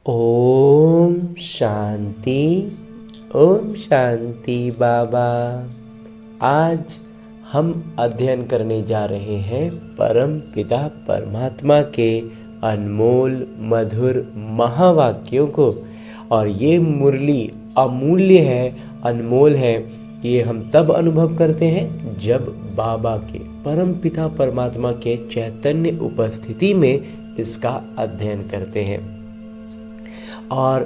ओम शांति। ओम शांति बाबा। आज हम अध्ययन करने जा रहे हैं परम पिता परमात्मा के अनमोल मधुर महावाक्यों को। और ये मुरली अमूल्य है, अनमोल है। ये हम तब अनुभव करते हैं जब बाबा के परम पिता परमात्मा के चैतन्य उपस्थिति में इसका अध्ययन करते हैं। और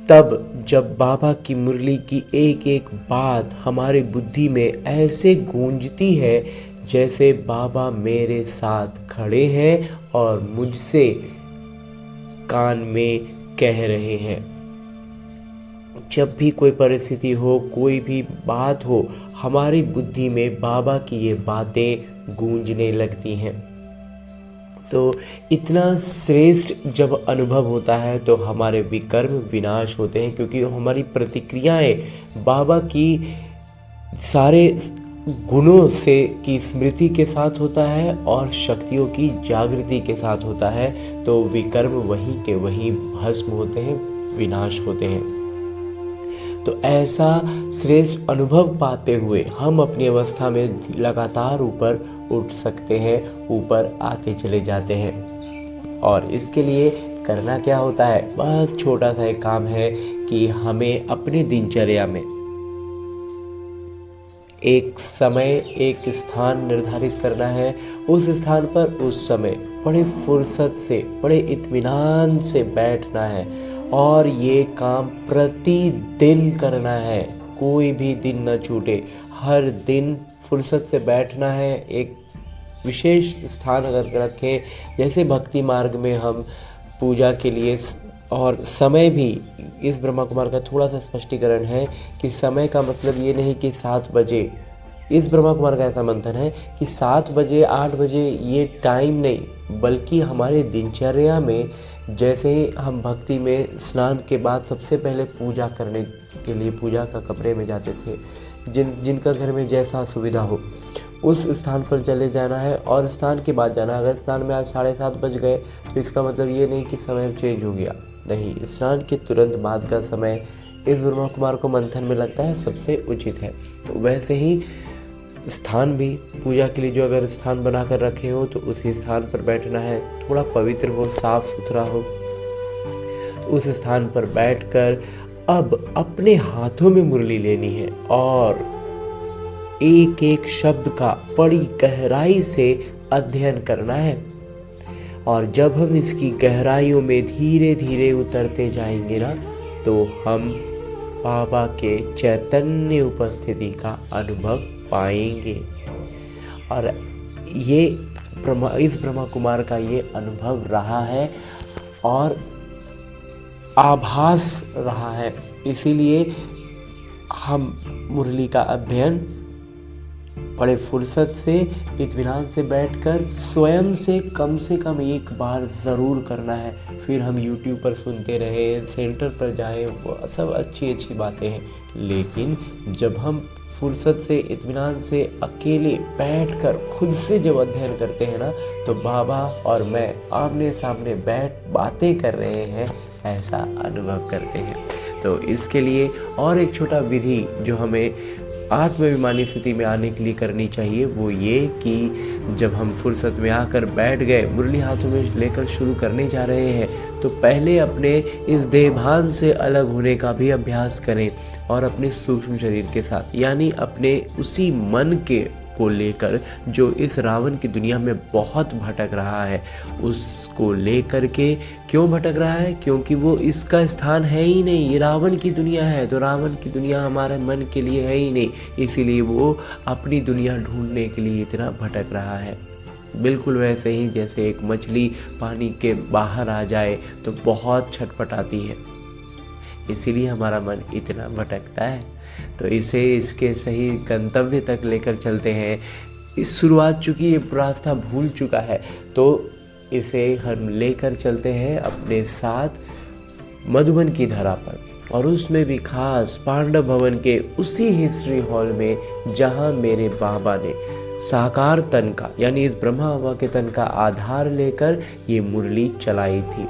तब जब बाबा की मुरली की एक एक बात हमारे बुद्धि में ऐसे गूंजती है जैसे बाबा मेरे साथ खड़े हैं और मुझसे कान में कह रहे हैं। जब भी कोई परिस्थिति हो, कोई भी बात हो, हमारी बुद्धि में बाबा की ये बातें गूंजने लगती हैं। तो इतना श्रेष्ठ जब अनुभव होता है तो हमारे विकर्म विनाश होते हैं, क्योंकि हमारी प्रतिक्रियाएं बाबा की सारे गुणों से की स्मृति के साथ होता है और शक्तियों की जागृति के साथ होता है। तो विकर्म वहीं के वहीं भस्म होते हैं, विनाश होते हैं। तो ऐसा श्रेष्ठ अनुभव पाते हुए हम अपनी अवस्था में लगातार ऊपर उठ सकते हैं, ऊपर आते चले जाते हैं। और इसके लिए करना क्या होता है? बस छोटा सा एक काम है कि हमें अपने दिनचर्या में एक समय, एक स्थान निर्धारित करना है। उस स्थान पर उस समय बड़े फुर्सत से, बड़े इत्मीनान से बैठना है और ये काम प्रतिदिन करना है। कोई भी दिन न छूटे, हर दिन फुर्सत से बैठना है। एक विशेष स्थान अगर रखें, जैसे भक्ति मार्ग में हम पूजा के लिए, और समय भी इस ब्रह्मा कुमार का थोड़ा सा स्पष्टीकरण है कि समय का मतलब ये नहीं कि 7 बजे। इस ब्रह्मा कुमार का ऐसा मंथन है कि 7 बजे 8 बजे ये टाइम नहीं, बल्कि हमारे दिनचर्या में जैसे ही हम भक्ति में स्नान के बाद सबसे पहले पूजा करने के लिए पूजा का कमरे में जाते थे, जिनका घर में जैसा सुविधा हो उस स्थान पर चले जाना है और स्नान के बाद जाना। अगर स्नान में आज 7:30 बज गए तो इसका मतलब ये नहीं कि समय चेंज हो गया, नहीं, स्नान के तुरंत बाद का समय इस ब्रह्मा कुमार को मंथन में लगता है सबसे उचित है। तो वैसे ही स्थान भी पूजा के लिए जो अगर स्थान बना कर रखे हो तो उसी स्थान पर बैठना है। थोड़ा पवित्र हो, साफ सुथरा हो। तो उस स्थान पर बैठकर अब अपने हाथों में मुरली लेनी है और एक एक शब्द का बड़ी गहराई से अध्ययन करना है। और जब हम इसकी गहराइयों में धीरे धीरे उतरते जाएंगे ना, तो हम बाबा के चैतन्य उपस्थिति का अनुभव पाएंगे। और ये इस ब्रह्मा कुमार का ये अनुभव रहा है और आभास रहा है। इसीलिए हम मुरली का अध्ययन बड़े फुर्सत से, इत्मीनान से बैठकर स्वयं से कम एक बार ज़रूर करना है। फिर हम YouTube पर सुनते रहे, सेंटर पर जाएं, वो सब अच्छी बातें हैं। लेकिन जब हम फुर्सत से, इत्मीनान से अकेले बैठकर खुद से जब अध्ययन करते हैं ना, तो बाबा और मैं आमने सामने बैठ बातें कर रहे हैं, ऐसा अनुभव करते हैं। तो इसके लिए और एक छोटा विधि जो हमें आत्माभिमानी स्थिति में आने के लिए करनी चाहिए, वो ये कि जब हम फुर्सत में आकर बैठ गए, मुरली हाथों में लेकर शुरू करने जा रहे हैं, तो पहले अपने इस देहभान से अलग होने का भी अभ्यास करें और अपने सूक्ष्म शरीर के साथ, यानी अपने उसी मन के को लेकर जो इस रावण की दुनिया में बहुत भटक रहा है, उसको लेकर के। क्यों भटक रहा है? क्योंकि वो इसका स्थान है ही नहीं, ये रावण की दुनिया है। तो रावण की दुनिया हमारे मन के लिए है ही नहीं, इसीलिए वो अपनी दुनिया ढूंढने के लिए इतना भटक रहा है। बिल्कुल वैसे ही जैसे एक मछली पानी के बाहर आ जाए तो बहुत छटपटाती है, इसीलिए हमारा मन इतना भटकता है। तो इसे इसके सही गंतव्य तक लेकर चलते हैं। इस शुरुआत, चूँकि ये रास्ता भूल चुका है, तो इसे हम लेकर चलते हैं अपने साथ मधुबन की धरा पर, और उसमें भी खास पांडव भवन के उसी हिस्ट्री हॉल में जहाँ मेरे बाबा ने साकार तन का, यानी इस ब्रह्मा बाबा के तन का आधार लेकर ये मुरली चलाई थी।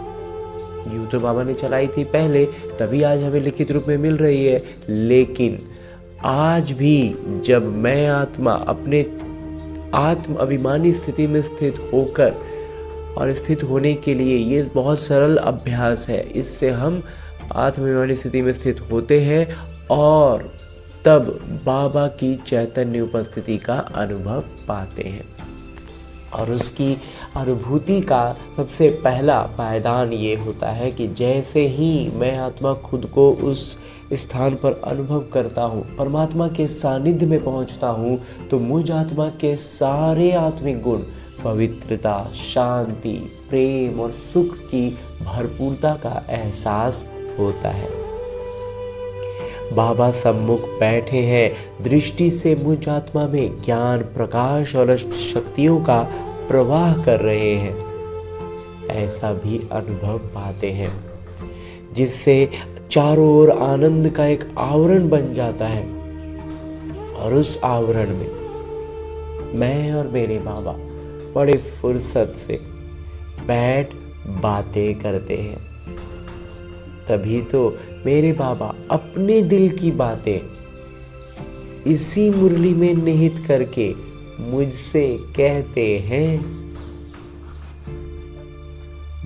यूँ तो बाबा ने चलाई थी पहले, तभी आज हमें लिखित रूप में मिल रही है। लेकिन आज भी जब मैं आत्मा अपने आत्म अभिमानी स्थिति में स्थित होकर और स्थित होने के लिए, ये बहुत सरल अभ्यास है, इससे हम आत्माभिमानी स्थिति में स्थित होते हैं और तब बाबा की चैतन्य उपस्थिति का अनुभव पाते हैं। और उसकी अनुभूति का सबसे पहला पायदान ये होता है कि जैसे ही मैं आत्मा खुद को उस स्थान पर अनुभव करता हूँ, परमात्मा के सानिध्य में पहुँचता हूँ, तो मुझ आत्मा के सारे आत्मिक गुण, पवित्रता, शांति, प्रेम और सुख की भरपूरता का एहसास होता है। बाबा सम्मुख बैठे हैं, दृष्टि से मुझ आत्मा में ज्ञान, प्रकाश और शक्तियों का प्रवाह कर रहे हैं, ऐसा भी अनुभव पाते हैं, जिससे चारों ओर आनंद का एक आवरण बन जाता है। और उस आवरण में मैं और मेरे बाबा बड़े फुर्सत से बैठ बातें करते हैं। तभी तो मेरे बाबा अपने दिल की बातें इसी मुरली में निहित करके मुझसे कहते हैं,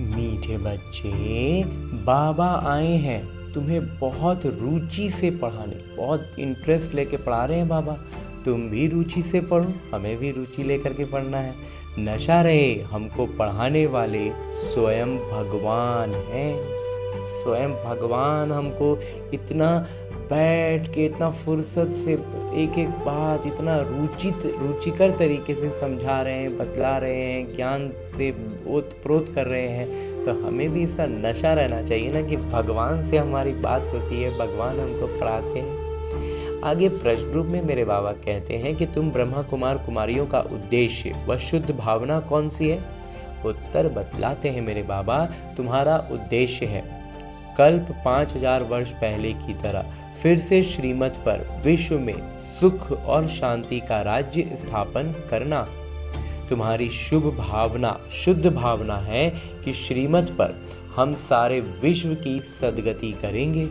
मीठे बच्चे, बाबा आए हैं तुम्हें बहुत रुचि से पढ़ाने, बहुत इंटरेस्ट लेके पढ़ा रहे हैं बाबा। तुम भी रुचि से पढ़ो, हमें भी रुचि लेकर के पढ़ना है। नशा रहे, हमको पढ़ाने वाले स्वयं भगवान हैं। स्वयं भगवान हमको इतना बैठ के, इतना फुर्सत से एक एक बात इतना रुचिकर तरीके से समझा रहे हैं, बतला रहे हैं, ज्ञान से ओतप्रोत कर रहे हैं। तो हमें भी इसका नशा रहना चाहिए ना कि भगवान से हमारी बात होती है, भगवान हमको पढ़ाते हैं। आगे प्रश्न रूप में मेरे बाबा कहते हैं कि तुम ब्रह्मा कुमार कुमारियों का उद्देश्य व शुद्ध भावना कौन सी है? उत्तर बतलाते हैं मेरे बाबा, तुम्हारा उद्देश्य है कल्प 5000 वर्ष पहले की तरह फिर से श्रीमत पर विश्व में सुख और शांति का राज्य स्थापन करना। तुम्हारी शुभ भावना, शुद्ध भावना है कि श्रीमत पर हम सारे विश्व की सद्गति करेंगे।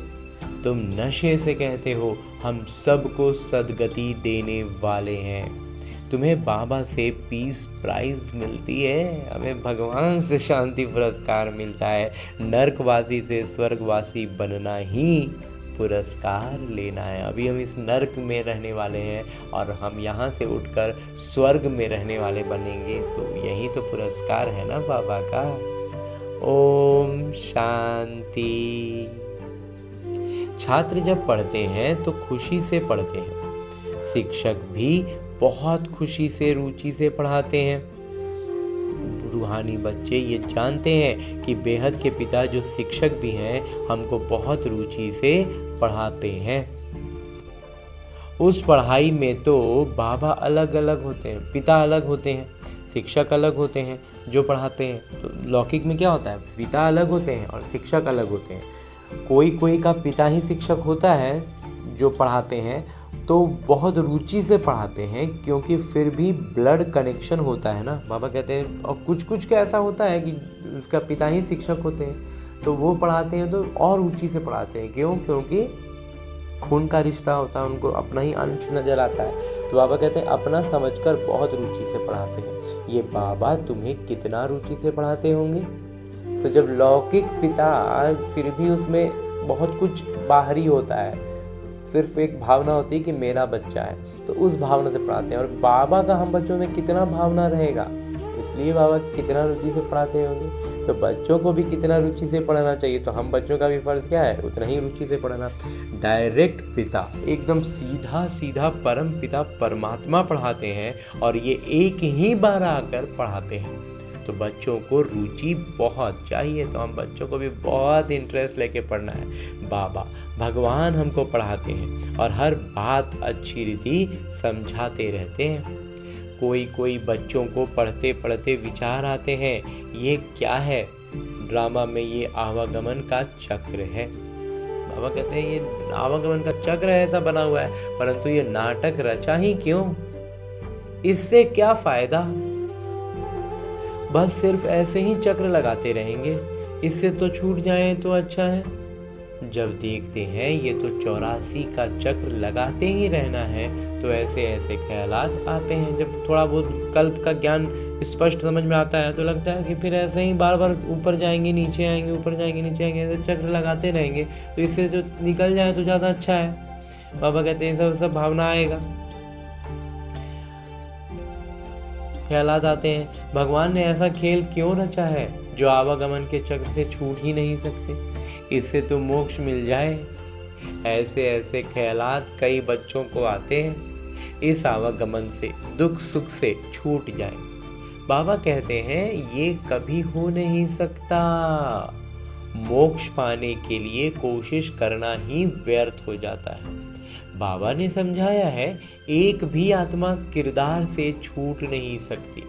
तुम नशे से कहते हो हम सबको सद्गति देने वाले हैं। तुम्हें बाबा से पीस प्राइज मिलती है, हमें भगवान से शांति पुरस्कार मिलता है। नर्कवासी से स्वर्गवासी बनना ही पुरस्कार लेना है। अभी हम इस नर्क में रहने वाले हैं और हम यहाँ से उठकर स्वर्ग में रहने वाले बनेंगे, तो यही तो पुरस्कार है ना बाबा का। ओम शांति। छात्र जब पढ़ते हैं तो खुशी से पढ़ते हैं, शिक्षक भी बहुत खुशी से, रुचि से पढ़ाते हैं। रूहानी बच्चे ये जानते हैं कि बेहद के पिता जो शिक्षक भी हैं, हमको बहुत रुचि से पढ़ाते हैं। उस पढ़ाई में तो बाबा अलग अलग होते हैं, पिता अलग होते हैं, शिक्षक अलग होते हैं जो पढ़ाते हैं। तो लौकिक में क्या होता है, पिता अलग होते हैं और शिक्षक अलग होते हैं। कोई का पिता ही शिक्षक होता है जो पढ़ाते हैं, तो बहुत रुचि से पढ़ाते हैं, क्योंकि फिर भी ब्लड कनेक्शन होता है ना, बाबा कहते हैं। और कुछ का ऐसा होता है कि उसका पिता ही शिक्षक होते हैं, तो वो पढ़ाते हैं तो और रुचि से पढ़ाते हैं। क्यों? क्योंकि खून का रिश्ता होता है, उनको अपना ही अंश नजर आता है। तो बाबा कहते हैं अपना समझकर बहुत रुचि से पढ़ाते हैं। ये बाबा तुम्हें कितना रुचि से पढ़ाते होंगे। तो जब लौकिक पिता फिर भी उसमें बहुत कुछ बाहरी होता है, सिर्फ एक भावना होती है कि मेरा बच्चा है, तो उस भावना से पढ़ाते हैं। और बाबा का हम बच्चों में कितना भावना रहेगा, इसलिए बाबा कितना रुचि से पढ़ाते होंगे। तो बच्चों को भी कितना रुचि से पढ़ाना चाहिए, तो हम बच्चों का भी फर्ज क्या है, उतना ही रुचि से पढ़ाना। डायरेक्ट पिता, एकदम सीधा परम पिता परमात्मा पढ़ाते हैं, और ये एक ही बार आकर पढ़ाते हैं। तो बच्चों को रुचि बहुत चाहिए, तो हम बच्चों को भी बहुत इंटरेस्ट लेके पढ़ना है। बाबा भगवान हमको पढ़ाते हैं और हर बात अच्छी रीति समझाते रहते हैं। कोई बच्चों को पढ़ते पढ़ते विचार आते हैं, ये क्या है? ड्रामा में ये आवागमन का चक्र है। बाबा कहते हैं ये आवागमन का चक्र ऐसा बना हुआ है, परंतु ये नाटक रचा ही क्यों? इससे क्या फायदा? बस सिर्फ ऐसे ही चक्र लगाते रहेंगे, इससे तो छूट जाए तो अच्छा है। जब देखते हैं ये तो 84 का चक्र लगाते ही रहना है, तो ऐसे ऐसे ख्यालात आते हैं। जब थोड़ा बहुत कल्प का ज्ञान स्पष्ट समझ में आता है तो लगता है कि फिर ऐसे ही बार बार ऊपर जाएंगे नीचे आएंगे, ऊपर जाएंगे नीचे आएंगे, ऐसे चक्र लगाते रहेंगे, तो इससे जो निकल जाए तो ज़्यादा अच्छा है। बाबा कहते हैं सब सब भावना आएगा, ख्यालात आते हैं। भगवान ने ऐसा खेल क्यों रचा है जो आवागमन के चक्र से छूट ही नहीं सकते, इससे तो मोक्ष मिल जाए। ऐसे ऐसे ख्यालात कई बच्चों को आते हैं, इस आवागमन से दुख सुख से छूट जाए। बाबा कहते हैं ये कभी हो नहीं सकता। मोक्ष पाने के लिए कोशिश करना ही व्यर्थ हो जाता है। बाबा ने समझाया है एक भी आत्मा किरदार से छूट नहीं सकती।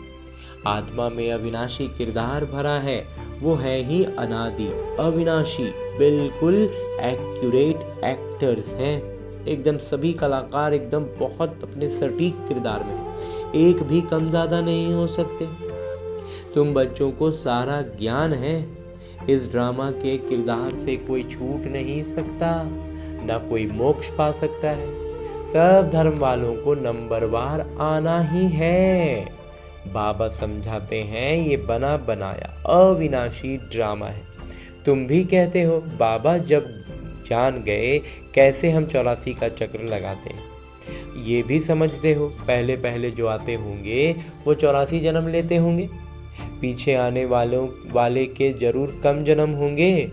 आत्मा में अविनाशी किरदार भरा है, वो है ही अनादि अविनाशी, बिल्कुल एक्यूरेट एक्टर्स हैं। एकदम सभी कलाकार एकदम बहुत अपने सटीक किरदार में, एक भी कम ज़्यादा नहीं हो सकते। तुम बच्चों को सारा ज्ञान है, इस ड्रामा के किरदार से कोई छूट नहीं सकता, ना कोई मोक्ष पा सकता है। सब धर्म वालों को नंबरवार आना ही है। बाबा समझाते हैं ये बना बनाया अविनाशी ड्रामा है। तुम भी कहते हो बाबा जब जान गए कैसे हम 84 का चक्र लगाते हैं। ये भी समझते हो पहले पहले जो आते होंगे वो 84 जन्म लेते होंगे, पीछे आने वाले के जरूर कम जन्म होंगे।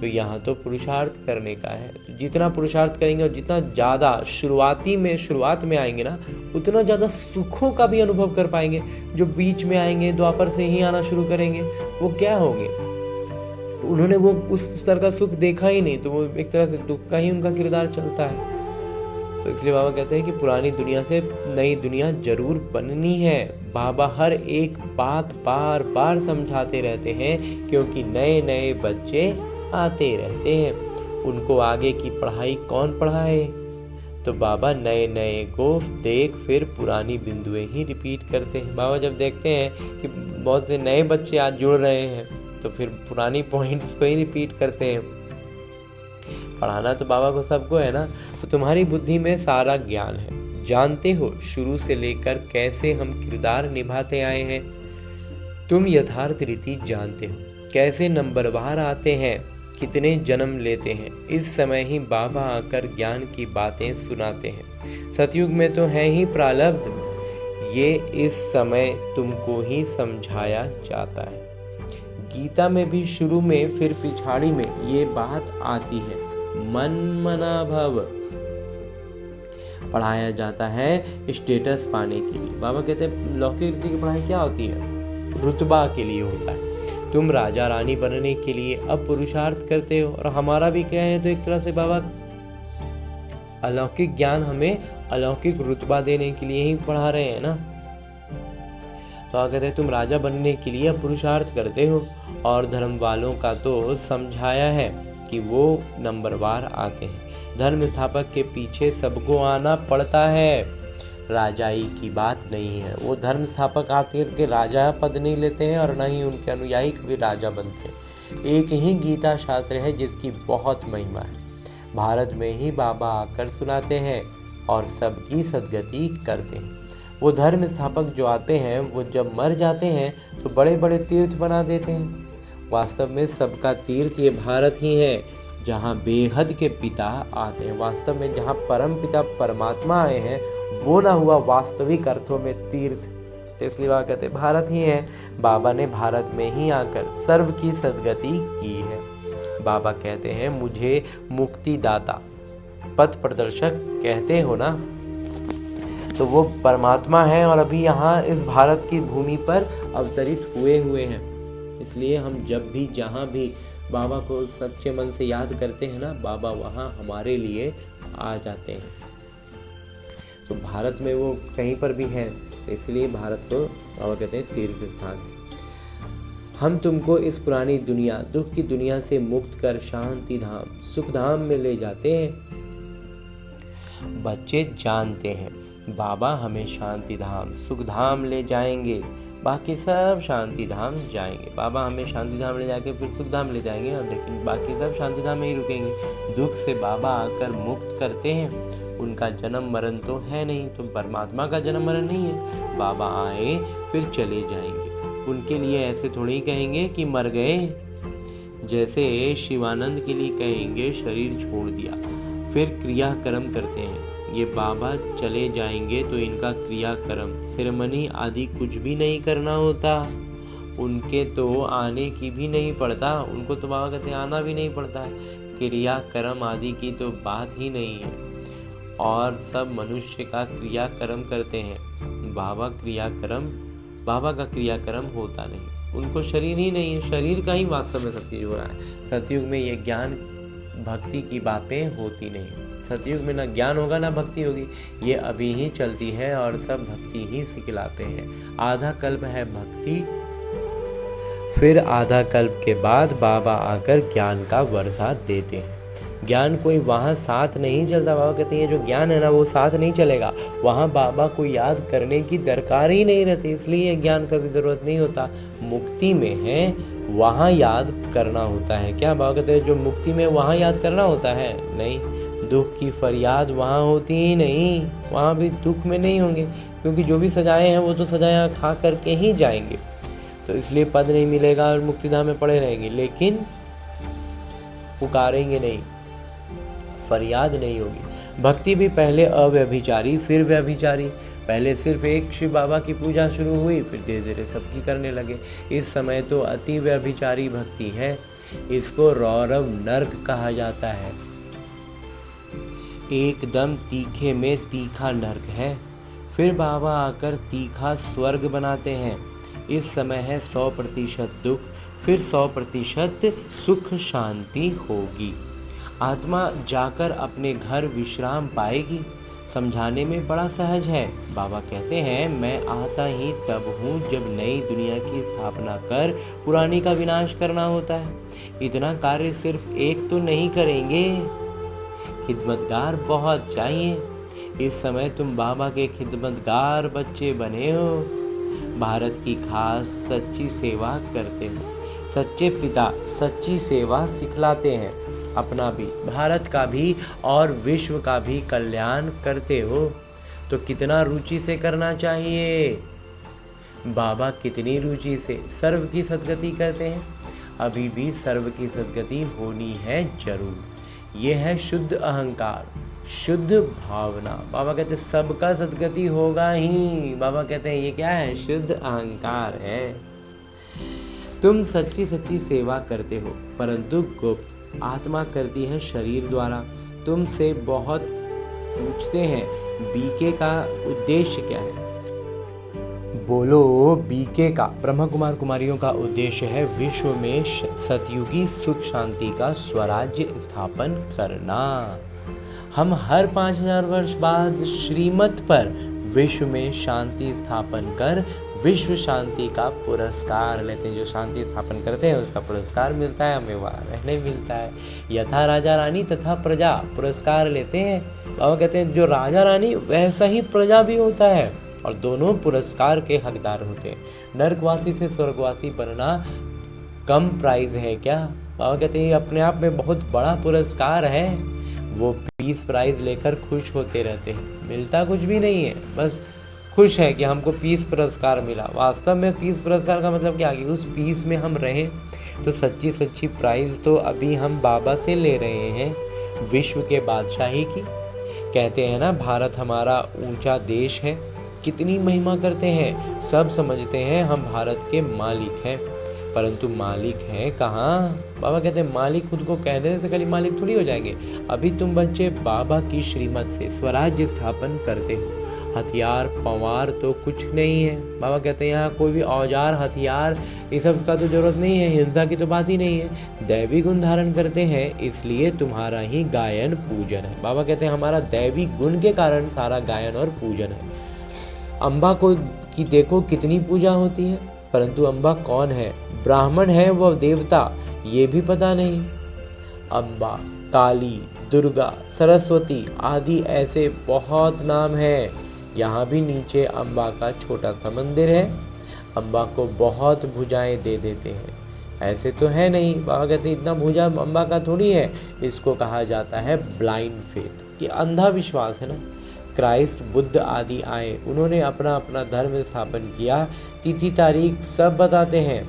तो यहाँ तो पुरुषार्थ करने का है, तो जितना पुरुषार्थ करेंगे और जितना ज़्यादा शुरुआत में आएंगे ना, उतना ज़्यादा सुखों का भी अनुभव कर पाएंगे। जो बीच में आएंगे, द्वापर से ही आना शुरू करेंगे, वो क्या होंगे, उन्होंने वो उस स्तर का सुख देखा ही नहीं, तो वो एक तरह से दुख का ही उनका किरदार चलता है। तो इसलिए बाबा कहते हैं कि पुरानी दुनिया से नई दुनिया जरूर बननी है। बाबा हर एक बात बार बार समझाते रहते हैं, क्योंकि नए नए बच्चे आते रहते हैं, उनको आगे की पढ़ाई कौन पढ़ाए। तो बाबा नए नए को देख फिर पुरानी बिंदुएं ही रिपीट करते हैं। बाबा जब देखते हैं कि बहुत से नए बच्चे आज जुड़ रहे हैं, तो फिर पुरानी पॉइंट्स को ही रिपीट करते हैं। पढ़ाना तो बाबा को सबको है ना। तो तुम्हारी बुद्धि में सारा ज्ञान है, जानते हो शुरू से लेकर कैसे हम किरदार निभाते आए हैं। तुम यथार्थ रीति जानते हो कैसे नंबरवार आते हैं, कितने जन्म लेते हैं। इस समय ही बाबा आकर ज्ञान की बातें सुनाते हैं। सतयुग में तो है ही प्रारब्ध, ये इस समय तुमको ही समझाया जाता है। गीता में भी शुरू में फिर पिछाड़ी में ये बात आती है, मन मना भव। पढ़ाया जाता है स्टेटस पाने के लिए। बाबा कहते हैं लौकिक रीति की पढ़ाई क्या होती है, रुतबा के लिए होता है। तुम राजा रानी बनने के लिए अब पुरुषार्थ करते हो, और हमारा भी क्या है, तो एक तरह से बाबा अलौकिक ज्ञान हमें अलौकिक रुतबा देने के लिए ही पढ़ा रहे हैं ना। तो कहते हैं तुम राजा बनने के लिए अब पुरुषार्थ करते हो, और धर्म वालों का तो समझाया है कि वो नंबरवार आते हैं। धर्म स्थापक के पीछे सबको आना पड़ता है, राजाई की बात नहीं है। वो धर्म स्थापक आकर के राजा पद नहीं लेते हैं, और न ही उनके अनुयायी कभी राजा बनते हैं। एक ही गीता शास्त्र है जिसकी बहुत महिमा है। भारत में ही बाबा आकर सुनाते हैं और सबकी सदगति करते हैं। वो धर्म स्थापक जो आते हैं वो जब मर जाते हैं तो बड़े बड़े तीर्थ बना देते हैं। वास्तव में सबका तीर्थ ये भारत ही है, जहाँ बेहद के पिता आते हैं। वास्तव में जहाँ परम पिता परमात्मा आए हैं, वो ना हुआ वास्तविक अर्थों में तीर्थ। इसलिए वह कहते हैं भारत ही है। बाबा ने भारत में ही आकर सर्व की सदगति की है। बाबा कहते हैं मुझे मुक्तिदाता पथ प्रदर्शक कहते हो ना, तो वो परमात्मा है और अभी यहाँ इस भारत की भूमि पर अवतरित हुए हैं। इसलिए हम जब भी जहाँ भी बाबा को सच्चे मन से याद करते हैं ना, बाबा वहाँ हमारे लिए आ जाते हैं। तो भारत में वो कहीं पर भी हैं, तो इसलिए भारत को बाबा कहते हैं तीर्थ स्थान है। हम तुमको इस पुरानी दुनिया, दुख की दुनिया से मुक्त कर शांति धाम, सुख धाम में ले जाते हैं। बच्चे जानते हैं बाबा हमें शांति धाम, सुख धाम ले जाएंगे। बाकी सब शांति धाम जाएंगे। बाबा हमें शांति धाम ले जाके फिर सुख धाम ले जाएंगे, और लेकिन बाकी सब शांति धाम में ही रुकेंगे। दुख से बाबा आकर मुक्त करते हैं। उनका जन्म मरण तो है नहीं, तो परमात्मा का जन्म मरण नहीं है। बाबा आए फिर चले जाएंगे। उनके लिए ऐसे थोड़ी ही कहेंगे कि मर गए, जैसे शिवानंद के लिए कहेंगे शरीर छोड़ दिया। फिर क्रियाकर्म करते हैं। ये बाबा चले जाएंगे तो इनका क्रियाकर्म सेरेमनी आदि कुछ भी नहीं करना होता। उनके तो आने की भी नहीं पड़ता। उनको तो बाबा कहते हैं आना भी नहीं पड़ता है। क्रियाकर्म आदि की तो बात ही नहीं है। और सब मनुष्य का क्रियाकर्म करते हैं। बाबा का क्रियाकर्म होता नहीं। उनको शरीर ही नहीं है। शरीर का ही वास्तव में सब चीज हो रहा है। सतयुग में ये ज्ञान भक्ति की बातें होती नहीं। सतयुग में ना ज्ञान होगा ना भक्ति होगी। ये अभी ही चलती है और सब भक्ति ही सिखलाते हैं। आधा कल्प है भक्ति, फिर आधा कल्प के बाद बाबा आकर ज्ञान का वर्षा देते हैं। ज्ञान कोई वहाँ साथ नहीं चलता। बाबा कहते हैं जो ज्ञान है ना वो साथ नहीं चलेगा। वहाँ बाबा को याद करने की दरकार ही नहीं रहती, इसलिए ज्ञान का भी ज़रूरत नहीं होता। मुक्ति में है वहाँ याद करना होता है। क्या बाबा कहते हैं जो मुक्ति में वहाँ याद करना होता है? नहीं, दुख की फरियाद वहाँ होती ही नहीं। वहाँ भी दुख में नहीं होंगे, क्योंकि जो भी सजाए हैं वो तो सजाया खा करके ही जाएंगे। तो इसलिए पद नहीं मिलेगा और मुक्तिधाम में पड़े रहेंगे, लेकिन पुकारेंगे नहीं, फरियाद नहीं होगी। भक्ति भी पहले अव्यभिचारी फिर व्यभिचारी। पहले सिर्फ एक शिव बाबा की पूजा शुरू हुई, फिर धीरे धीरे सबकी करने लगे। इस समय तो अति व्यभिचारी भक्ति है। इसको रौरव नर्क कहा जाता है। एकदम तीखे में तीखा नर्क है। फिर बाबा आकर तीखा स्वर्ग बनाते हैं। इस समय है 100% दुख, फिर 100% सुख शांति होगी। आत्मा जाकर अपने घर विश्राम पाएगी। समझाने में बड़ा सहज है। बाबा कहते हैं मैं आता ही तब हूँ जब नई दुनिया की स्थापना कर पुरानी का विनाश करना होता है। इतना कार्य सिर्फ एक तो नहीं करेंगे, खिदमतगार बहुत चाहिए। इस समय तुम बाबा के खिदमतगार बच्चे बने हो। भारत की खास सच्ची सेवा करते हो। सच्चे पिता सच्ची सेवा सिखलाते हैं। अपना भी, भारत का भी और विश्व का भी कल्याण करते हो। तो कितना रुचि से करना चाहिए। बाबा कितनी रुचि से सर्व की सद्गति करते हैं। अभी भी सर्व की सद्गति होनी है जरूर। ये है शुद्ध अहंकार, शुद्ध भावना। बाबा कहते हैं सबका सद्गति होगा ही। बाबा कहते हैं ये क्या है? शुद्ध अहंकार है। तुम सच्ची सच्ची सेवा करते हो, परंतु गुप्त। आत्मा करती है शरीर द्वारा। तुमसे बहुत पूछते हैं बीके का उद्देश्य क्या है? बोलो बीके का। ब्रह्मा कुमार कुमारियों का उद्देश्य है विश्व में सतयुगी सुख शांति का स्वराज्य स्थापन करना। हम हर 5000 वर्ष बाद श्रीमत पर विश्व में शांति स्थापन कर विश्व शांति का पुरस्कार लेते हैं। जो शांति स्थापन करते हैं उसका पुरस्कार मिलता है, हमें वहाँ रहने मिलता है। यथा राजा रानी तथा प्रजा पुरस्कार लेते हैं। बाबा कहते हैं जो राजा रानी वैसा ही प्रजा भी होता है, और दोनों पुरस्कार के हकदार होते हैं। नरकवासी से स्वर्गवासी बनना कम प्राइज है क्या? बाबा कहते हैं अपने आप में बहुत बड़ा पुरस्कार है। वो 20 प्राइज लेकर खुश होते रहते हैं, मिलता कुछ भी नहीं है, बस खुश है कि हमको 20 पुरस्कार मिला। वास्तव में 20 पुरस्कार का मतलब क्या कि उस 20 में हम रहें। तो सच्ची सच्ची प्राइज तो अभी हम बाबा से ले रहे हैं, विश्व के बादशाही की। कहते हैं ना भारत हमारा ऊंचा देश है। कितनी महिमा करते हैं। सब समझते हैं हम भारत के मालिक हैं, परंतु मालिक हैं कहाँ? बाबा कहते हैं मालिक खुद को कह देते तो खाली मालिक थोड़ी हो जाएंगे। अभी तुम बच्चे बाबा की श्रीमत से स्वराज्य स्थापन करते हो। हथियार पवार तो कुछ नहीं है। बाबा कहते हैं यहाँ कोई भी औजार हथियार ये सब का तो जरूरत नहीं है। हिंसा की तो बात ही नहीं है। दैवी गुण धारण करते हैं, इसलिए तुम्हारा ही गायन पूजन है। बाबा कहते हैं हमारा दैवी गुण के कारण सारा गायन और पूजन है। अम्बा को की देखो कितनी पूजा होती है, परंतु अम्बा कौन है? ब्राह्मण है वह देवता, ये भी पता नहीं। अम्बा, काली, दुर्गा, सरस्वती आदि ऐसे बहुत नाम हैं। यहाँ भी नीचे अम्बा का छोटा सा मंदिर है। अम्बा को बहुत भुजाएं दे देते हैं। ऐसे तो है नहीं, बाबा कहते हैं इतना भुजा अम्बा का थोड़ी है। इसको कहा जाता है ब्लाइंड फेथ, ये अंधा विश्वास है ना। क्राइस्ट, बुद्ध आदि आए, उन्होंने अपना अपना धर्म स्थापन किया, तिथि तारीख सब बताते हैं।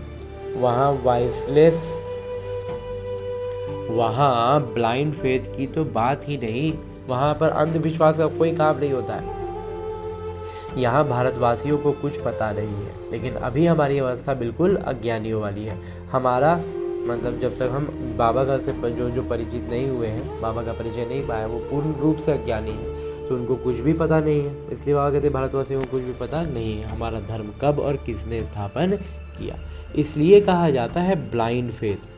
वहाँ ब्लाइंड फेथ की तो बात ही नहीं, वहाँ पर अंधविश्वास का कोई काम नहीं होता है। यहाँ भारतवासियों को कुछ पता नहीं है, लेकिन अभी हमारी अवस्था बिल्कुल अज्ञानियों वाली है। हमारा मतलब जब तक हम बाबा का से जो परिचित नहीं हुए हैं, बाबा का परिचय नहीं पाया, वो पूर्ण रूप से अज्ञानी है, तो उनको कुछ भी पता नहीं है। इसलिए बाबा कहते हैं भारतवासियों को कुछ भी पता नहीं है हमारा धर्म कब और किसने स्थापन किया। इसलिए कहा जाता है ब्लाइंड फेथ।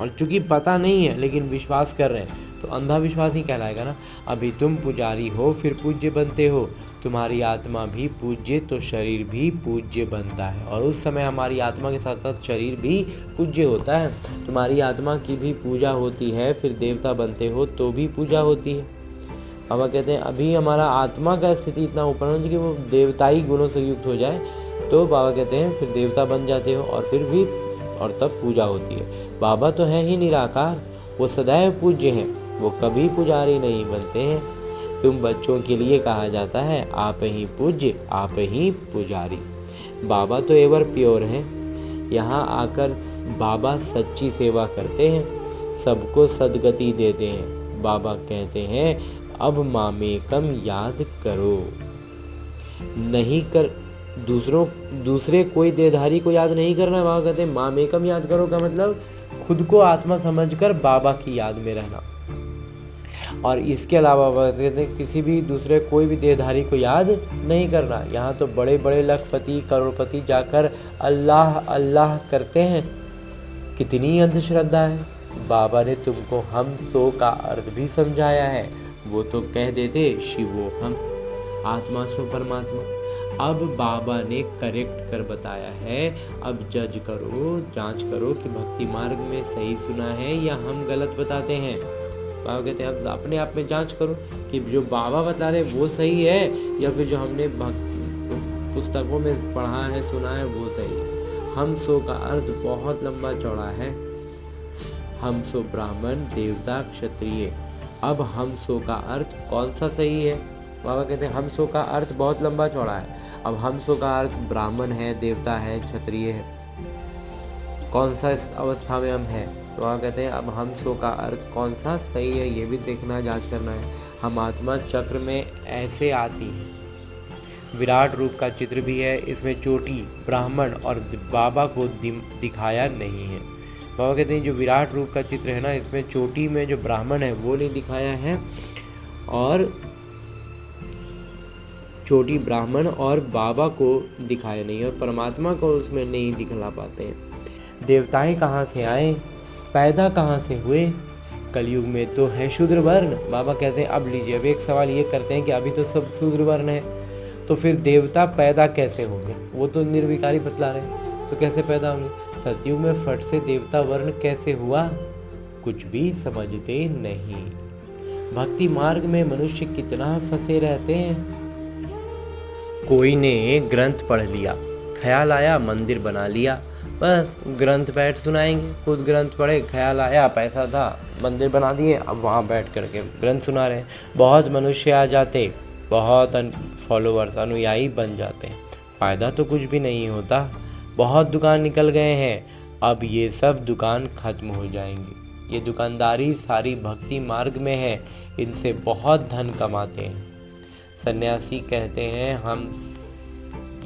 और चूंकि पता नहीं है लेकिन विश्वास कर रहे हैं तो अंधा विश्वास ही कहलाएगा ना। अभी तुम पुजारी हो फिर पूज्य बनते हो, तुम्हारी आत्मा भी पूज्य तो शरीर भी पूज्य बनता है। और उस समय हमारी आत्मा के साथ साथ शरीर भी पूज्य होता है। तुम्हारी आत्मा की भी पूजा होती है, फिर देवता बनते हो तो भी पूजा होती है। बाबा कहते हैं अभी हमारा आत्मा का स्थिति इतना ऊपर होना चाहिए कि वो देवताई गुणों से युक्त हो जाए, तो बाबा कहते हैं फिर देवता बन जाते हो और फिर भी और तब पूजा होती है। बाबा तो है ही निराकार, वो सदैव पूज्य हैं, वो कभी पुजारी नहीं बनते हैं। तुम बच्चों के लिए कहा जाता है आप ही पूज्य आप ही पुजारी। बाबा तो एवर प्योर हैं, यहाँ आकर बाबा सच्ची सेवा करते हैं, सबको सदगति देते हैं। बाबा कहते हैं अब मामेकम याद करो, नहीं कर दूसरे कोई देहधारी को याद नहीं करना। बाबा कहते हैं मामेकम याद करो का मतलब खुद को आत्मा समझकर बाबा की याद में रहना। और इसके अलावा बाबा कहते हैं किसी भी दूसरे कोई भी देहधारी को याद नहीं करना। यहाँ तो बड़े बड़े लखपति करोड़पति जाकर अल्लाह अल्लाह करते हैं, कितनी अंधश्रद्धा है। बाबा ने तुमको हम सो का अर्थ भी समझाया है, वो तो कह देते शिवो हम, आत्मा सो परमात्मा। अब बाबा ने करेक्ट कर बताया है, अब जज करो, जांच करो कि भक्ति मार्ग में सही सुना है या हम गलत बताते हैं। बाबा कहते हैं अब अपने आप में जांच करो कि जो बाबा बता रहे वो सही है या फिर जो हमने पुस्तकों में पढ़ा है सुना है वो सही है। हम सो का अर्थ बहुत लंबा चौड़ा है, हम सो ब्राह्मण देवता क्षत्रिय। अब हम सो का अर्थ कौन सा सही है? बाबा कहते हैं हम सो का अर्थ बहुत लंबा चौड़ा है। अब हम सो का अर्थ ब्राह्मण है, देवता है, क्षत्रिय है, कौन सा इस अवस्था में हम हैं? तो बाबा कहते हैं अब हम सो का अर्थ कौन सा सही है ये भी देखना जांच करना है। हम आत्मा चक्र में ऐसे आती है, विराट रूप का चित्र भी है, इसमें चोटी ब्राह्मण और बाबा को दिखाया नहीं है। बाबा कहते हैं जो विराट रूप का चित्र है ना, इसमें चोटी में जो ब्राह्मण है वो नहीं दिखाया है और चोटी ब्राह्मण और बाबा को दिखाया नहीं है और परमात्मा को उसमें नहीं दिखला पाते हैं। देवताएं कहाँ से आए, पैदा कहाँ से हुए? कलयुग में तो है शूद्र वर्ण। बाबा कहते हैं अब लीजिए, अब एक सवाल ये करते हैं कि अभी तो सब शूद्र वर्ण है, तो फिर देवता पैदा कैसे होंगे? वो तो निर्विकारी बतला रहे हैं, तो कैसे पैदा होंगे? सतयुग में फट से देवता वर्ण कैसे हुआ? कुछ भी समझते नहीं। भक्ति मार्ग में मनुष्य कितना फंसे रहते हैं। कोई ने ग्रंथ पढ़ लिया, ख्याल आया मंदिर बना लिया, बस ग्रंथ बैठ सुनाएंगे। खुद ग्रंथ पढ़े, ख्याल आया, पैसा था, मंदिर बना दिए, अब वहाँ बैठ करके ग्रंथ सुना रहे हैं। बहुत मनुष्य आ जाते, बहुत फॉलोअर्स अनुयायी बन जाते हैं, फ़ायदा तो कुछ भी नहीं होता। बहुत दुकान निकल गए हैं, अब ये सब दुकान खत्म हो जाएंगी। ये दुकानदारी सारी भक्ति मार्ग में है, इनसे बहुत धन कमाते हैं। सन्यासी कहते हैं हम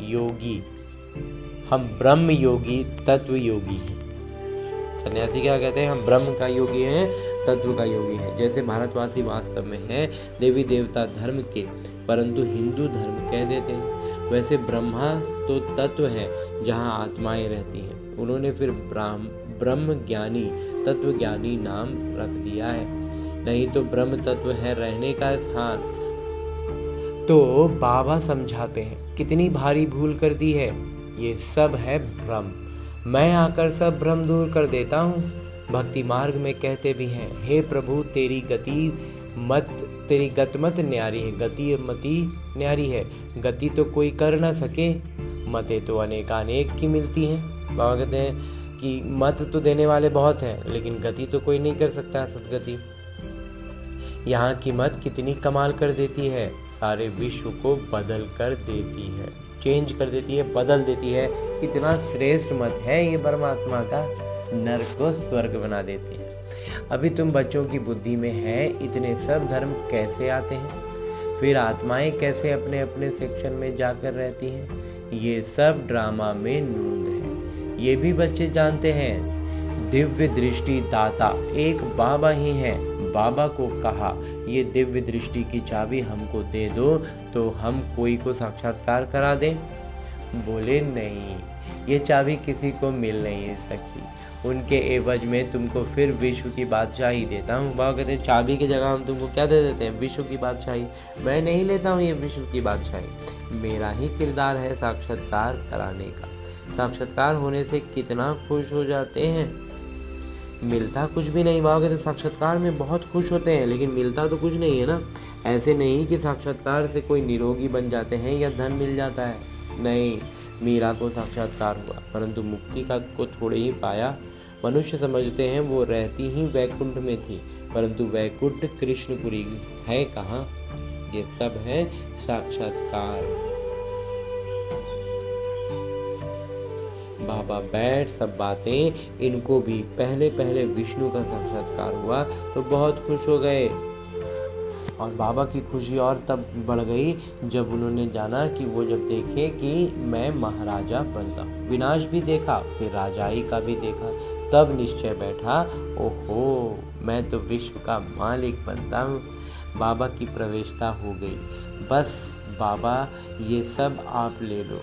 योगी, हम ब्रह्म योगी तत्व योगी हैं। सन्यासी क्या कहते हैं? हम ब्रह्म का योगी हैं, तत्व का योगी हैं। जैसे भारतवासी वास्तव में हैं देवी देवता धर्म के, परंतु हिंदू धर्म कह देते हैं। वैसे ब्रह्मा तो तत्व है जहाँ आत्माएं रहती हैं, उन्होंने फिर ब्रह्म ज्ञानी तत्व ज्ञानी नाम रख दिया है, नहीं तो ब्रह्म तत्व है रहने का स्थान। तो बाबा समझाते हैं कितनी भारी भूल कर दी है, ये सब है भ्रम, मैं आकर सब भ्रम दूर कर देता हूँ। भक्ति मार्ग में कहते भी हैं हे प्रभु तेरी गति मत न्यारी है, गति मति न्यारी है। गति तो कोई कर न सके, मतें तो अनेकानेक की मिलती हैं। बाबा कहते हैं कि मत तो देने वाले बहुत हैं, लेकिन गति तो कोई नहीं कर सकता सदगति। यहाँ की मत कितनी कमाल कर देती है, सारे विश्व को बदल कर देती है, चेंज कर देती है, बदल देती है। इतना श्रेष्ठ मत है ये परमात्मा का, नरक को स्वर्ग बना देती है। अभी तुम बच्चों की बुद्धि में है इतने सब धर्म कैसे आते हैं, फिर आत्माएं कैसे अपने अपने सेक्शन में जाकर रहती हैं, ये सब ड्रामा में नूंद है। ये भी बच्चे जानते हैं। दिव्य दृष्टि दाता एक बाबा ही है। बाबा को कहा ये दिव्य दृष्टि की चाबी हमको दे दो तो हम कोई को साक्षात्कार करा दें। बोले नहीं, ये चाबी किसी को मिल नहीं सकती, उनके एवज में तुमको फिर विश्व की बादशाही देता हूँ। बाबा कहते हैं चाबी की जगह हम तुमको क्या दे देते हैं, विश्व की बादशाही। मैं नहीं लेता हूँ ये विश्व की बादशाही, मेरा ही किरदार है साक्षात्कार कराने का। साक्षात्कार होने से कितना खुश हो जाते हैं, मिलता कुछ भी नहीं। बाबा कहते साक्षात्कार में बहुत खुश होते हैं, लेकिन मिलता तो कुछ नहीं है ना। ऐसे नहीं कि साक्षात्कार से कोई निरोगी बन जाते हैं या धन मिल जाता है, नहीं। मीरा को साक्षात्कार हुआ परंतु मुक्ति का को थोड़े ही पाया। मनुष्य समझते हैं वो रहती ही वैकुंठ में थी, परंतु वैकुंठ कृष्णपुरी है कहाँ। ये सब है साक्षात्कार। बाबा बैठ सब बातें, इनको भी पहले पहले विष्णु का साक्षात्कार हुआ तो बहुत खुश हो गए। और बाबा की खुशी और तब बढ़ गई जब उन्होंने जाना कि वो जब देखे कि मैं महाराजा बनता हूँ, विनाश भी देखा फिर राजाई का भी देखा, तब निश्चय बैठा ओहो मैं तो विश्व का मालिक बनता हूँ। बाबा की प्रवेशता हो गई, बस बाबा ये सब आप ले लो,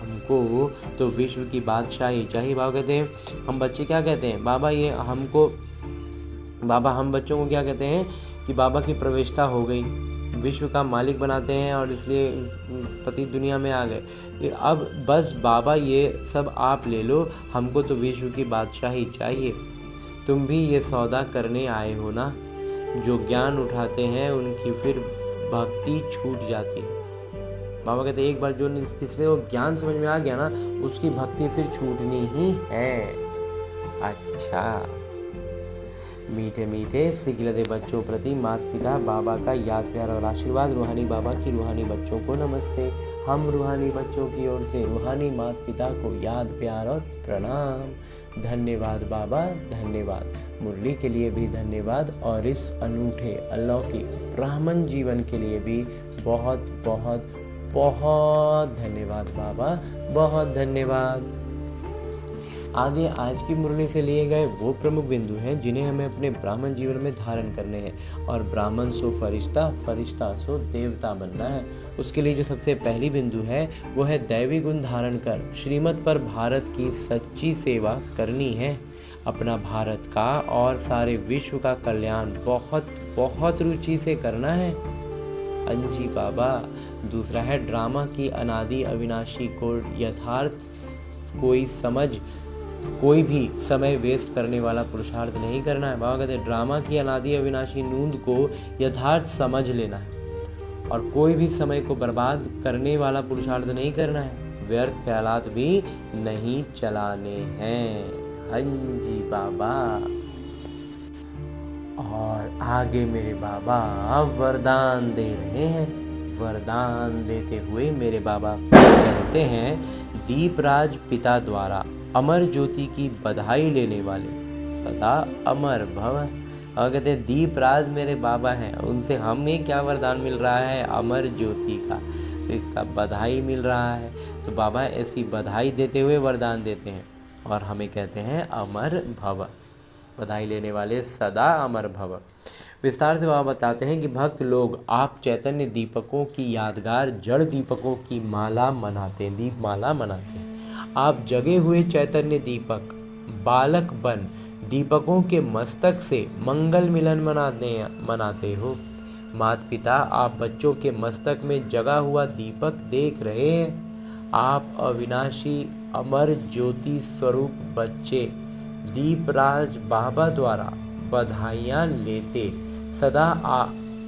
हमको तो विश्व की बादशाही चाहिए। बाबा कहते हैं हम बच्चे क्या कहते हैं, बाबा ये हमको, बाबा हम बच्चों को क्या कहते हैं कि बाबा की प्रवेशता हो गई, विश्व का मालिक बनाते हैं और इसलिए पति दुनिया में आ गए। अब बस बाबा ये सब आप ले लो, हमको तो विश्व की बादशाही चाहिए। तुम भी ये सौदा करने आए हो ना। जो ज्ञान उठाते हैं उनकी फिर भक्ति छूट जाती है। बाबा कहते एक बार जो जिससे वो ज्ञान समझ में आ गया ना, उसकी भक्ति फिर छूटनी ही है। अच्छा, मीठे मीठे सिखलते बच्चों प्रति माता पिता बाबा का याद प्यार और आशीर्वाद। रूहानी बाबा की रूहानी बच्चों को नमस्ते। हम रूहानी बच्चों की ओर से रूहानी माता पिता को याद प्यार और प्रणाम। धन्यवाद बाबा, धन्यवाद। मुरली के लिए भी धन्यवाद और इस अनूठे अलौकिक ब्राह्मण जीवन के लिए भी बहुत बहुत बहुत धन्यवाद बाबा, बहुत धन्यवाद। आगे आज की मुरली से लिए गए वो प्रमुख बिंदु हैं जिन्हें हमें अपने ब्राह्मण जीवन में धारण करने हैं। और ब्राह्मण सो फरिश्ता, फरिश्ता सो देवता बनना है। उसके लिए जो सबसे पहली बिंदु है वो है दैवी गुण धारण कर श्रीमत पर भारत की सच्ची सेवा करनी है। अपना भारत का और सारे विश्व का कल्याण बहुत बहुत रुचि से करना है। अंजी बाबा। दूसरा है ड्रामा की अनादि अविनाशी को यथार्थ कोई भी समय वेस्ट करने वाला पुरुषार्थ नहीं करना है। बाबा कहते हैं ड्रामा की अनादि अविनाशी नूंद को यथार्थ समझ लेना है और कोई भी समय को बर्बाद करने वाला पुरुषार्थ नहीं करना है। व्यर्थ ख्यालात भी नहीं चलाने हैं। हंजी बाबा। और आगे मेरे बाबा वरदान दे रहे हैं। वरदान देते हुए मेरे बाबा कहते हैं दीपराज पिता द्वारा अमर ज्योति की बधाई लेने वाले सदा अमर भव। और कहते हैं दीपराज मेरे बाबा हैं, उनसे हमें क्या वरदान मिल रहा है, अमर ज्योति का, तो इसका बधाई मिल रहा है। तो बाबा ऐसी बधाई देते हुए वरदान देते हैं और हमें कहते हैं अमर भव, बधाई लेने वाले सदा अमर भव। विस्तार से बाबा बताते हैं कि भक्त लोग आप चैतन्य दीपकों की यादगार जड़ दीपकों की माला मनाते हैं, दीपमाला मनाते हैं। आप जगे हुए चैतन्य दीपक बालक बन दीपकों के मस्तक से मंगल मिलन मनाते हो। माता पिता आप बच्चों के मस्तक में जगा हुआ दीपक देख रहे हैं। आप अविनाशी अमर ज्योति स्वरूप बच्चे दीपराज बाबा द्वारा बधाइयाँ लेते सदा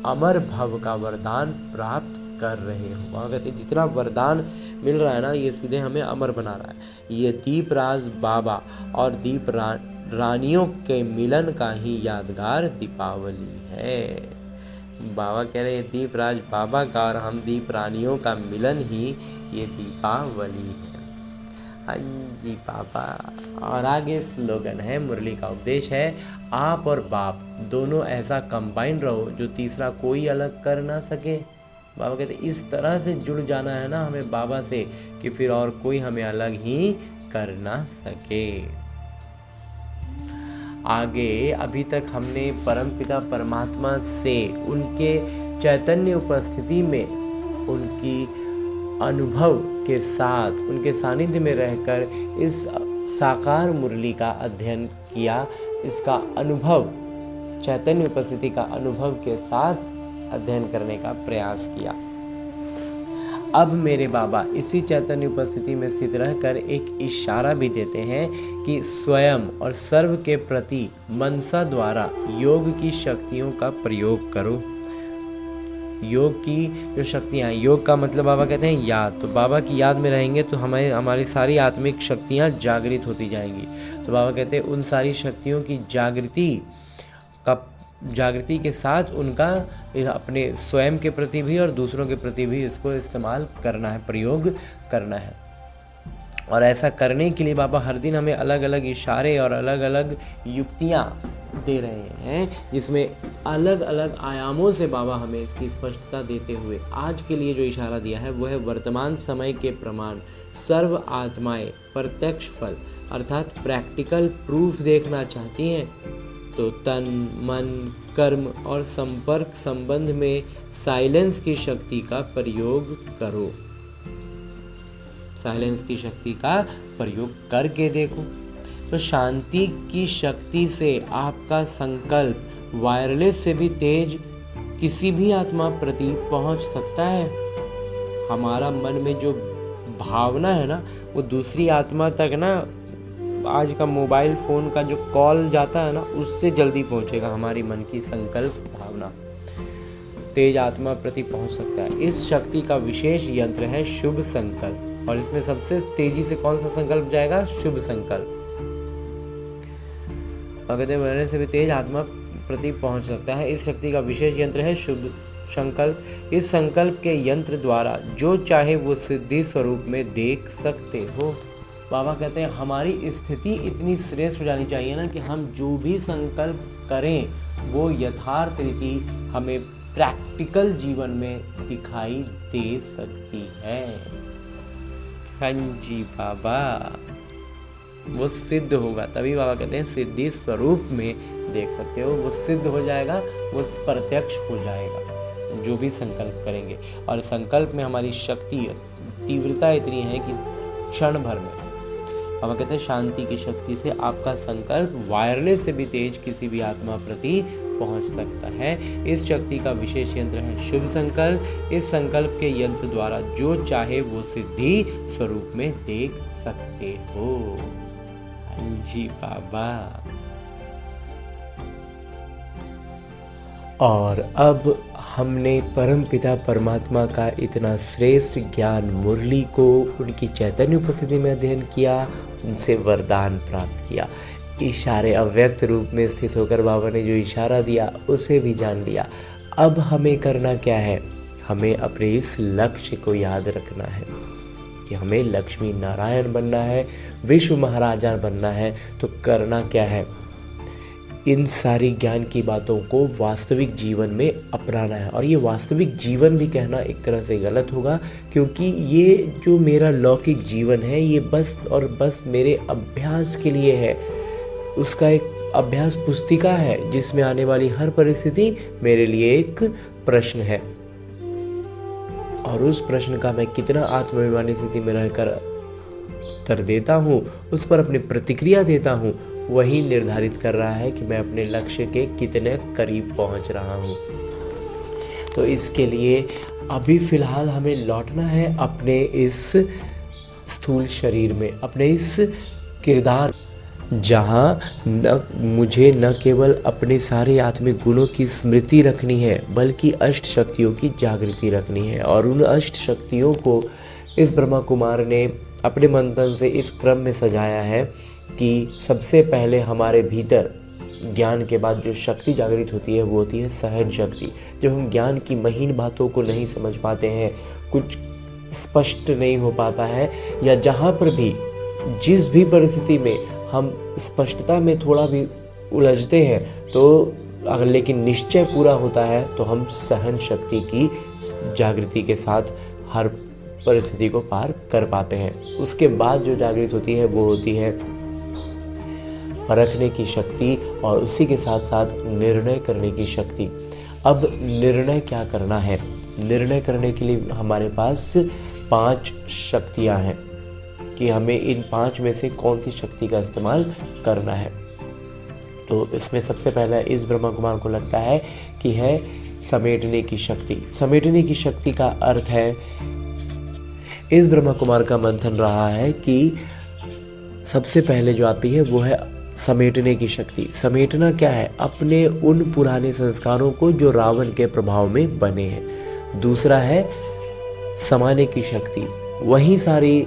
अमर भव का वरदान प्राप्त कर रहे हो। वहाँ कहते जितना वरदान मिल रहा है ना, ये सीधे हमें अमर बना रहा है। ये दीपराज बाबा और दीप रानियों के मिलन का ही यादगार दीपावली है। बाबा कह रहे हैं दीपराज बाबा का और हम दीप रानियों का मिलन ही ये दीपावली है। हाँ जी बाबा। और आगे स्लोगन है, मुरली का उपदेश है, आप और बाप दोनों ऐसा कंबाइन रहो जो तीसरा कोई अलग कर ना सके। बाबा कहते इस तरह से जुड़ जाना है ना हमें बाबा से कि फिर और कोई हमें अलग ही कर ना सके। आगे अभी तक हमने परमपिता परमात्मा से उनके चैतन्य उपस्थिति में उनकी अनुभव के साथ उनके सानिध्य में रहकर इस साकार मुरली का अध्ययन किया। इसका अनुभव, चैतन्य उपस्थिति का अनुभव के साथ अध्ययन करने का प्रयास किया। अब मेरे बाबा इसी चैतन्य उपस्थिति में स्थित रहकर एक इशारा भी देते हैं कि स्वयं और सर्व के प्रति मनसा द्वारा योग की शक्तियों का प्रयोग करो। योग की जो शक्तियाँ, योग का मतलब बाबा कहते हैं याद, तो बाबा की याद में रहेंगे तो हमारी सारी आत्मिक शक्तियाँ जागृत होती जाएंगी। तो बाबा कहते हैं उन सारी शक्तियों की जागृति के साथ उनका अपने स्वयं के प्रति भी और दूसरों के प्रति भी इसको इस्तेमाल करना है, प्रयोग करना है। और ऐसा करने के लिए बाबा हर दिन हमें अलग अलग इशारे और अलग अलग युक्तियाँ दे रहे हैं, जिसमें अलग अलग आयामों से बाबा हमें इसकी स्पष्टता देते हुए आज के लिए जो इशारा दिया है वो है वर्तमान समय के प्रमाण सर्व आत्माएं प्रत्यक्ष फल अर्थात प्रैक्टिकल प्रूफ देखना चाहती हैं तो तन मन कर्म और संपर्क संबंध में साइलेंस की शक्ति का प्रयोग करो। साइलेंस की शक्ति का प्रयोग करके देखो। तो शांति की शक्ति से आपका संकल्प वायरलेस से भी तेज किसी भी आत्मा प्रति पहुंच सकता है। हमारा मन में जो भावना है ना वो दूसरी आत्मा तक ना आज का मोबाइल फ़ोन का जो कॉल जाता है ना उससे जल्दी पहुंचेगा। हमारी मन की संकल्प भावना तेज आत्मा प्रति पहुंच सकता है। इस शक्ति का विशेष यंत्र है शुभ संकल्प, और इसमें सबसे तेजी से कौन सा संकल्प जाएगा? शुभ संकल्प। कहते मरने से भी तेज आत्मा प्रति पहुंच सकता है। इस शक्ति का विशेष यंत्र है शुभ संकल्प। इस संकल्प के यंत्र द्वारा जो चाहे वो सिद्धि स्वरूप में देख सकते हो। बाबा कहते हैं हमारी स्थिति इतनी श्रेष्ठ हो जानी चाहिए ना कि हम जो भी संकल्प करें वो यथार्थ रीति हमें प्रैक्टिकल जीवन में दिखाई दे सकती है। हाँ जी बाबा, वो सिद्ध होगा, तभी बाबा कहते हैं सिद्धि स्वरूप में देख सकते हो। वो सिद्ध हो जाएगा, वो प्रत्यक्ष हो जाएगा जो भी संकल्प करेंगे। और संकल्प में हमारी शक्ति तीव्रता इतनी है कि क्षण भर में बाबा कहते हैं शांति की शक्ति से आपका संकल्प वायरलेस से भी तेज किसी भी आत्मा प्रति पहुंच सकता है। इस शक्ति का विशेष यंत्र है शुभ संकल्प। इस संकल्प के यंत्र द्वारा जो चाहे वो सिद्धि स्वरूप में देख सकते हो। जी बाबा। और अब हमने परमपिता परमात्मा का इतना श्रेष्ठ ज्ञान मुरली को उनकी चैतन्य उपस्थिति में अध्ययन किया, उनसे वरदान प्राप्त किया। इशारे अव्यक्त रूप में स्थित होकर बाबा ने जो इशारा दिया उसे भी जान लिया। अब हमें करना क्या है? हमें अपने इस लक्ष्य को याद रखना है कि हमें लक्ष्मी नारायण बनना है, विश्व महाराजा बनना है। तो करना क्या है? इन सारी ज्ञान की बातों को वास्तविक जीवन में अपनाना है। और ये वास्तविक जीवन भी कहना एक तरह से गलत होगा, क्योंकि ये जो मेरा लौकिक जीवन है ये बस और बस मेरे अभ्यास के लिए है। उसका एक अभ्यास पुस्तिका है जिसमें आने वाली हर परिस्थिति मेरे लिए एक प्रश्न है, और उस प्रश्न का मैं कितना आत्माभिमानी स्थिति में रहकर उत्तर देता हूँ, उस पर अपनी प्रतिक्रिया देता हूँ, वही निर्धारित कर रहा है कि मैं अपने लक्ष्य के कितने करीब पहुँच रहा हूँ। तो इसके लिए अभी फ़िलहाल हमें लौटना है अपने इस स्थूल शरीर में, अपने इस किरदार जहाँ मुझे न केवल अपने सारे आत्मिक गुणों की स्मृति रखनी है बल्कि अष्ट शक्तियों की जागृति रखनी है। और उन अष्ट शक्तियों को इस ब्रह्मा कुमार ने अपने मंथन से इस क्रम में सजाया है कि सबसे पहले हमारे भीतर ज्ञान के बाद जो शक्ति जागृत होती है वो होती है सहन शक्ति। जब हम ज्ञान की महीन बातों को नहीं समझ पाते हैं, कुछ स्पष्ट नहीं हो पाता है, या जहाँ पर भी जिस भी परिस्थिति में हम स्पष्टता में थोड़ा भी उलझते हैं तो अगर लेकिन निश्चय पूरा होता है तो हम सहन शक्ति की जागृति के साथ हर परिस्थिति को पार कर पाते हैं। उसके बाद जो जागृत होती है वो होती है परखने की शक्ति और उसी के साथ साथ निर्णय करने की शक्ति। अब निर्णय क्या करना है? निर्णय करने के लिए हमारे पास 5 शक्तियां हैं कि हमें इन 5 में से कौन सी शक्ति का इस्तेमाल करना है। तो इसमें सबसे पहला इस ब्रह्मा कुमार को लगता है कि है समेटने की शक्ति। समेटने की शक्ति का अर्थ है, इस ब्रह्मा कुमार का मंथन रहा है कि सबसे पहले जो आती है वो है समेटने की शक्ति। समेटना क्या है? अपने उन पुराने संस्कारों को जो रावण के प्रभाव में बने हैं। दूसरा है समाने की शक्ति। वही सारी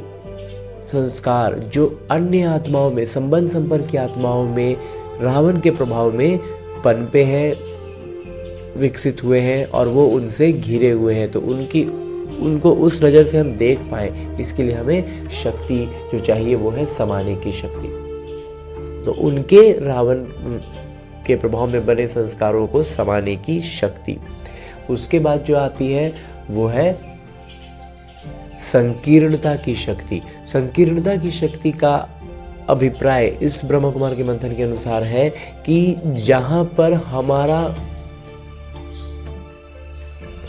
संस्कार जो अन्य आत्माओं में, संबंध संपर्क की आत्माओं में रावण के प्रभाव में पनपे हैं, विकसित हुए हैं और वो उनसे घिरे हुए हैं, तो उनको उस नज़र से हम देख पाएँ, इसके लिए हमें शक्ति जो चाहिए वो है समाने की शक्ति। तो उनके रावण के प्रभाव में बने संस्कारों को समाने की शक्ति। उसके बाद जो आती है वो है संकीर्णता की शक्ति। संकीर्णता की शक्ति का अभिप्राय इस ब्रह्मा कुमार के मंथन के अनुसार है कि जहाँ पर हमारा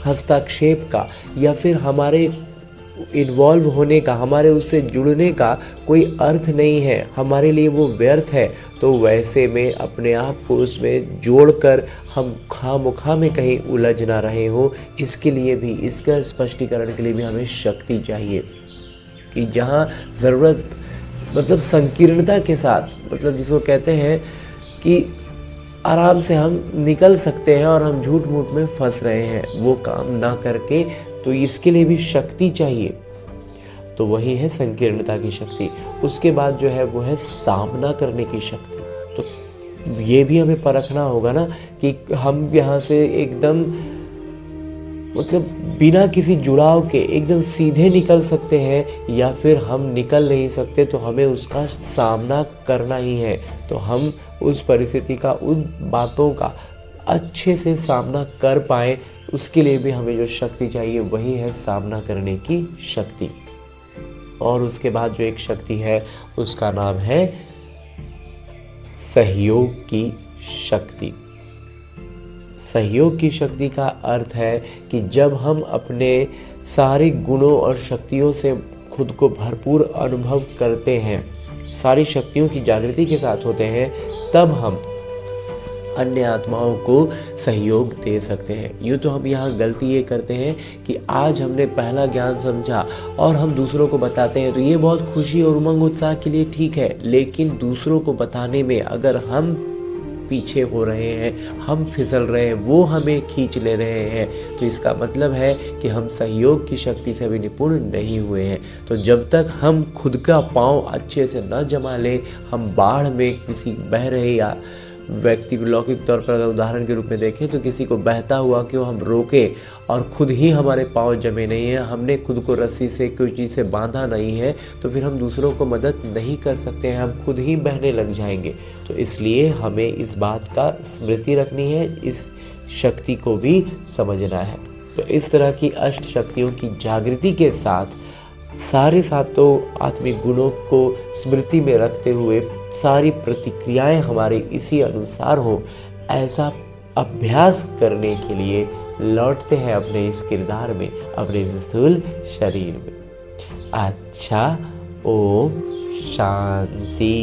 हस्तक्षेप का या फिर हमारे इन्वॉल्व होने का, हमारे उससे जुड़ने का कोई अर्थ नहीं है, हमारे लिए वो व्यर्थ है, तो वैसे में अपने आप को उसमें जोड़कर हम खामोखा में कहीं उलझ ना रहे हो, इसके लिए भी, इसका स्पष्टीकरण के लिए भी हमें शक्ति चाहिए कि जहाँ ज़रूरत, मतलब संकीर्णता के साथ, मतलब जिसको कहते हैं कि आराम से हम निकल सकते हैं और हम झूठ मूठ में फंस रहे हैं, वो काम ना करके, तो इसके लिए भी शक्ति चाहिए। तो वही है संकीर्णता की शक्ति। उसके बाद जो है वो है सामना करने की शक्ति। तो ये भी हमें परखना होगा ना कि हम यहाँ से एकदम, मतलब बिना किसी जुड़ाव के एकदम सीधे निकल सकते हैं या फिर हम निकल नहीं सकते, तो हमें उसका सामना करना ही है। तो हम उस परिस्थिति का, उन बातों का अच्छे से सामना कर पाए, उसके लिए भी हमें जो शक्ति चाहिए वही है सामना करने की शक्ति। और उसके बाद जो एक शक्ति है उसका नाम है सहयोग की शक्ति। सहयोग की शक्ति का अर्थ है कि जब हम अपने सारे गुणों और शक्तियों से खुद को भरपूर अनुभव करते हैं, सारी शक्तियों की जागृति के साथ होते हैं, तब हम अन्य आत्माओं को सहयोग दे सकते हैं। यूँ तो हम यहाँ गलती ये करते हैं कि आज हमने पहला ज्ञान समझा और हम दूसरों को बताते हैं, तो ये बहुत खुशी और उमंग उत्साह के लिए ठीक है, लेकिन दूसरों को बताने में अगर हम पीछे हो रहे हैं, हम फिसल रहे हैं, वो हमें खींच ले रहे हैं, तो इसका मतलब है कि हम सहयोग की शक्ति से भी निपुण नहीं हुए हैं। तो जब तक हम खुद का पाँव अच्छे से न जमा लें, हम बाढ़ में किसी बह रहे या व्यक्ति को लौकिक तौर पर अगर उदाहरण के रूप में देखें तो किसी को बहता हुआ क्यों हम रोकें और खुद ही हमारे पाँव जमे नहीं हैं, हमने खुद को रस्सी से कोई चीज़ से बांधा नहीं है, तो फिर हम दूसरों को मदद नहीं कर सकते हैं, हम खुद ही बहने लग जाएंगे। तो इसलिए हमें इस बात का स्मृति रखनी है, इस शक्ति को भी समझना है। तो इस तरह की अष्ट शक्तियों की जागृति के साथ सारे सातों आत्मिक गुणों को स्मृति में रखते हुए सारी प्रतिक्रियाएं हमारे इसी अनुसार हो, ऐसा अभ्यास करने के लिए लौटते हैं अपने इस किरदार में, अपने इस स्थूल शरीर में। अच्छा, ओम शांति।